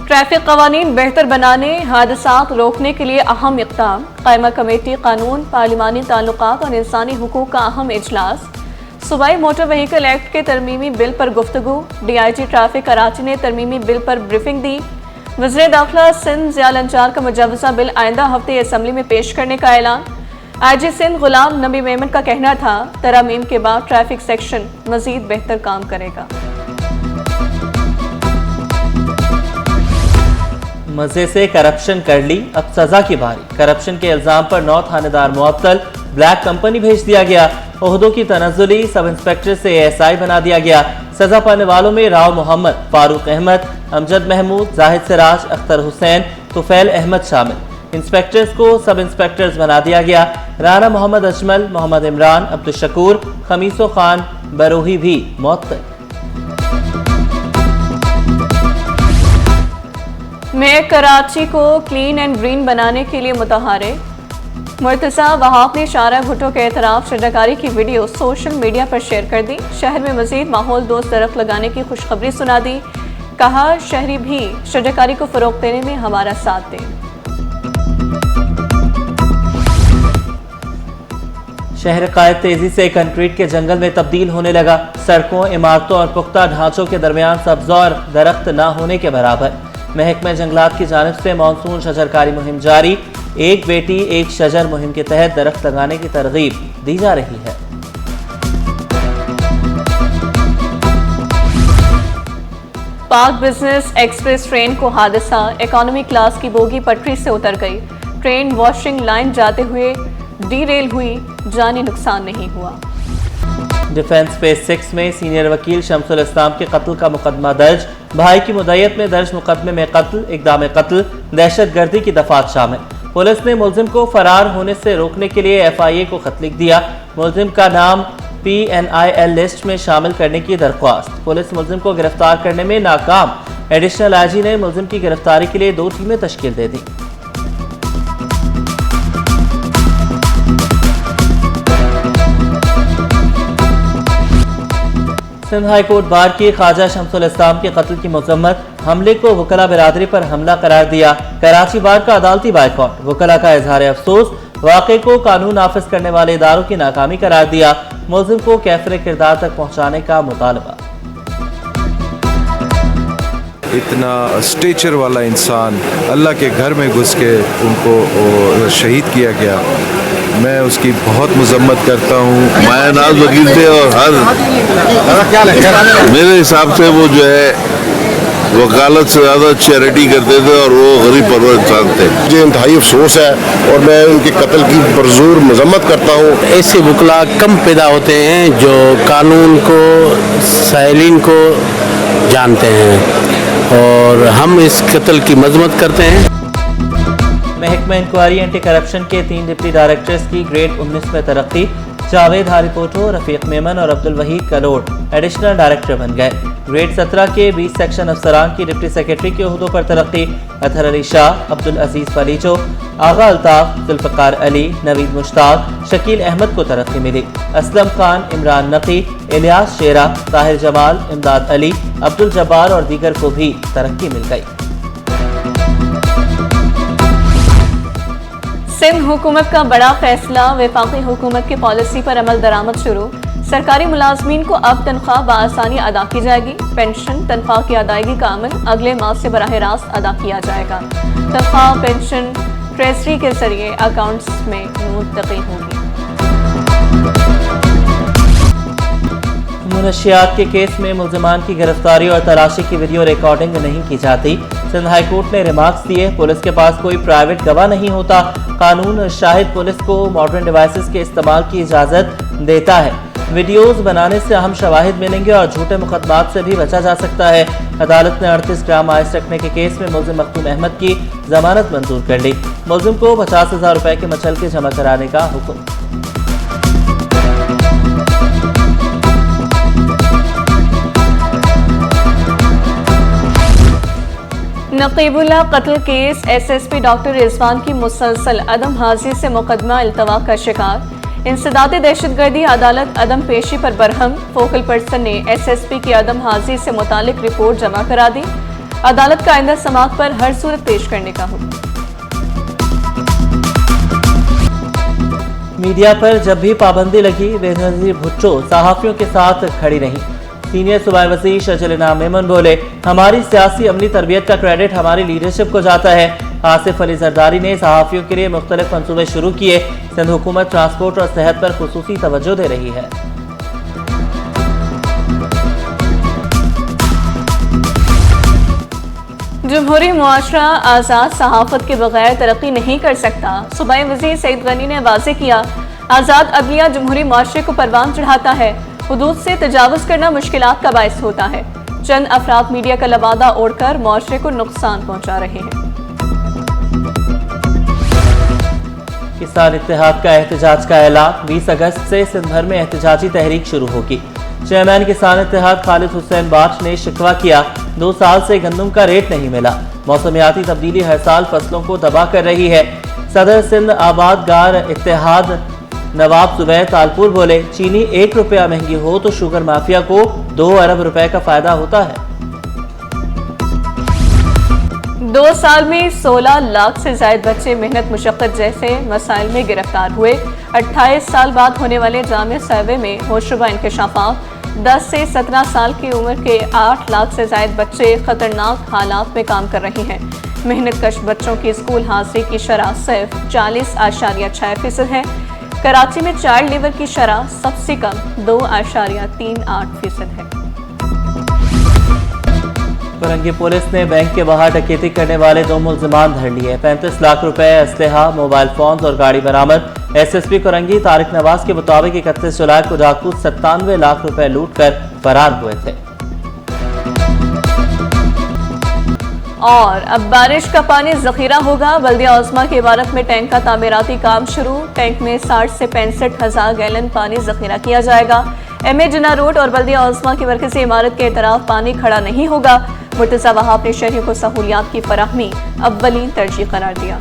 Traffic कवानीन बेहतर बनाने, हादसात रोकने के लिए अहम इक़दाम। कायमा कमेटी कानून, पार्लिमानी ताल्लुकात और इंसानी हुकूक का अहम इजलास। सूबाई मोटर व्हीकल एक्ट के तरमीमी बिल पर गुफ्तगू। DIG ट्रैफिक कराची ने तरमीमी बिल पर ब्रीफिंग दी। वज़ीर दाखिला सिंध ज़िया लंचार का मुजव्वज़ा बिल आइंदा हफ्ते असम्बली में पेश करने का ऐलान। IG सिंध गुलाम नबी मेमन का कहना था, तरमीम के बाद ट्रैफिक सेक्शन मजीद बेहतर काम करेगा। मजे से करप्शन कर ली, अब सजा की बारी। करप्शन के इल्जाम पर 9 थानेदार मुअत्तल, ब्लैक कंपनी भेज दिया गया। ओहदों की तनज़्ज़ुली, सब इंस्पेक्टर से ASI बना दिया गया। सजा पाने वालों में राव मोहम्मद, फारूक अहमद, अमजद महमूद, जाहिद सिराज, अख्तर हुसैन, तुफैल अहमद शामिल। इंस्पेक्टर्स को सब इंस्पेक्टर्स बना दिया गया। राना मोहम्मद अजमल, मोहम्मद इमरान, अब्दुल शकूर, खमीसो खान बरोही भी मुअत्तल। मेयर कराची को क्लीन एंड ग्रीन बनाने के लिए मुतहारे। मुर्तज़ा वहाब ने शारा भुट्टो के एतराफ़ शजरकारी की वीडियो सोशल मीडिया पर शेयर कर दी। शहर में मज़ीद माहौल दोस्त दरख्त लगाने की खुशखबरी सुना दी। कहा, शहरी भी शजरकारी को फ़रोग़ देने में हमारा साथ दें। शहर कायद तेजी से कंक्रीट के जंगल में तब्दील होने लगा। सड़कों, इमारतों और पुख्ता ढांचों के दरमियान सब्ज़ और दरख्त न होने के बराबर। महकमा जंगलात की जानिब से मानसून शजरकारी मुहिम जारी। एक बेटी एक शजर मुहिम के तहत दरख्त लगाने की तरगीब दी जा रही है। पाक बिजनेस एक्सप्रेस ट्रेन को हादसा। इकोनॉमी क्लास की बोगी पटरी से उतर गई। ट्रेन वॉशिंग लाइन जाते हुए डीरेल हुई, जानी नुकसान नहीं हुआ। डिफेंस फेज 6 में सीनियर वकील शमसुल इस्लाम के कत्ल का मुकदमा दर्ज। भाई की मुद्दत में दर्ज मुकदमे में कत्ल, इक़दाम कत्ल, दहशत गर्दी की दफात शामिल। पुलिस ने मुलजिम को फरार होने से रोकने के लिए FIA को खत लिख दिया। मुलजिम का नाम PNIL लिस्ट में शामिल करने की दरख्वास्त। पुलिस मुलजिम को गिरफ्तार करने में नाकाम। एडिशनल IG ने मुलजिम की गिरफ्तारी के लिए 2 टीमें तश्कील दे दी। सिंध हाई कोर्ट बार की ख्वाजा शमसुल इस्लाम के कत्ल की मजम्मत। हमले को वकला बिरादरी पर हमला करार दिया। कराची बार का अदालती बायकॉट। वकला का इजहार अफसोस। वाक़े को कानून नाफिज करने वाले इदारों की नाकामी करार दिया। मुलजिम को कैफरे किरदार तक पहुँचाने का मुतालबा। इतना स्टेचर वाला इंसान अल्लाह के घर में घुस के उनको शहीद किया गया। मैं उसकी बहुत मजम्मत करता हूँ। माया नाज वकील थे और हर मेरे हिसाब से वो जो है वकालत से ज़्यादा चैरिटी करते थे और वो गरीब परवर इंसान थे। मुझे इंतहाई अफसोस है और मैं उनके कत्ल की पुरजोर मजम्मत करता हूँ। ऐसे वकला कम पैदा होते हैं जो कानून को, साइलिन को जानते हैं और हम इस कत्ल की मजम्मत करते हैं। महकमा इंक्वायरी एंटी करप्शन के 3 डिप्टी डायरेक्टर्स की ग्रेड 19 में तरक्की। जावेद हारीपोटो, रफीक मेमन और अब्दुल वहीद कलोड़ एडिशनल डायरेक्टर बन गए। ग्रेड 17 के 20 सेक्शन अफसरान की डिप्टी सेक्रेटरी के ओहदों पर तरक्की। अतहर अली शाह, अब्दुल अजीज फलीचो, आगा अल्ताफ, जुल्फ़कार अली, नवीद मुश्ताक, शकील अहमद को तरक्की मिली। असलम खान, इमरान नकी, इलियास शेरा, ताहिर जमाल, इमदाद अली, अब्दुल जब्बार और दीगर को भी तरक्की मिल गई। सिंध हुकूमत का बड़ा फैसला। वफाकी हुकूमत की पॉलिसी पर अमल दरामद शुरू। सरकारी मुलाजमीन को अब तनख्वाह बआसानी अदा की जाएगी। पेंशन तनख्वाह की अदायगी का अमल अगले माह से बराह रास्त अदा किया जाएगा। तनख्वाह पेंशन ट्रेजरी के जरिए अकाउंट्स में मुंतकिल होगी। मुनशियात के केस में मुल्जिमान की गिरफ्तारी और तलाशी की वीडियो रिकॉर्डिंग नहीं की जाती। सिंध हाई कोर्ट ने रिमार्क्स दिए। पुलिस के पास कोई प्राइवेट गवाह नहीं होता। कानून शाहिद पुलिस को मॉडर्न डिवाइसेस के इस्तेमाल की इजाज़त देता है। वीडियोस बनाने से अहम शवाहिद मिलेंगे और झूठे मुकदमात से भी बचा जा सकता है। अदालत ने 38 ग्राम आइस रखने के केस में मुलजिम मखदूम अहमद की जमानत मंजूर कर ली। मुलजिम को 50,000 रुपए के मचलके जमा कराने का हुक्म। नकीबुल्लाह कत्ल केस। SSP डॉक्टर रिजवान की मुसलसल अदम हाजिर से मुकदमा इल्तवा का शिकार। इंसदाद दहशतगर्दी अदालत अदम पेशी पर बरहम। फोकल पर्सन ने SSP की अदम हाजिर से मुतालिक रिपोर्ट जमा करा दी। अदालत का आइंदा समाअत पर हर सूरत पेश करने का हुक्म। मीडिया पर जब भी पाबंदी लगी बेनज़ीर भुट्टो सहाफ़ियों के साथ खड़ी रहीं। सीनियर सूबाई वज़ीर शजल इनाम मेमन बोले, हमारी सियासी अमली तरबियत का क्रेडिट हमारी लीडरशिप को जाता है। आसिफ अली जरदारी ने सहाफ़ियों के लिए मुख्तलिफ मंसूबे शुरू किए। सिंध हुकूमत ट्रांसपोर्ट और सेहत पर खुसूसी तवज्जो दे रही है। जमहूरी मुआशरा आज़ाद सहाफ़त के बगैर तरक्की नहीं कर सकता। सूबाई वज़ीर सईद गनी ने वाज़ेह किया, आज़ाद अदलिया जमहूरी मुआशरे को परवान चढ़ाता है। हुदूद से तजावुज़ करना मुश्किलात का बायस होता है। चंद अफराद मीडिया का लबादा ओढ़कर मुआशरे को नुकसान पहुँचा रहे हैं। किसान इत्तेहाद का एहतजाज का ऐलान। 20 अगस्त से सिंध भर में एहतजाजी तहरीक शुरू होगी। चेयरमैन किसान इत्तेहाद खालिद हुसैन बाठ ने शिकवा किया, 2 साल से गंदम का रेट नहीं मिला। मौसमियाती तब्दीली हर साल फसलों को तबाह कर रही है। सदर सिंध आबादगार इत्तेहाद नवाब जुबैर तालपुर बोले, चीनी 1 रुपया महंगी हो तो शुगर माफिया को 2 अरब रुपए का फायदा होता है। 2 साल में 16 लाख से ज्यादा बच्चे मेहनत मुशक्कत जैसे मसाइल में गिरफ्तार हुए। 28 साल बाद होने वाले जामिया सर्वे में होशरुबा इंकशाफात। 10 से 17 साल की उम्र के 8 लाख से ज्यादा बच्चे खतरनाक हालात में काम कर रहे हैं। मेहनत कश बच्चों की स्कूल हाजिरी की शरह सिर्फ 40.6% है। कराची में चाइल्ड लेबर की शरह सबसे कम 2.38% है। फरंगी पुलिस ने बैंक के बाहर डकैती करने वाले 2 मुल्जिमान धर लिए। 35 लाख रुपए, असलहा, मोबाइल फोन और गाड़ी बरामद। SSP फरंगी तारिक नवाज के मुताबिक 31 जुलाई को डाकू 97 लाख रुपए लूट कर फरार हुए थे। और अब बारिश का पानी जखीरा होगा। बल्दिया औज़मा की इमारत में टैंक का तामीराती काम शुरू। टैंक में 60 से 65 हज़ार गैलन पानी जखीरा किया जाएगा। MA जिन्ना रोड और बल्दिया औज़मा की मरकज़ी इमारत के तरफ पानी खड़ा नहीं होगा। मुर्तज़ा वहाब ने शहरियों को सहूलियात की फराहमी अव्वलीन तरजीह करार दिया।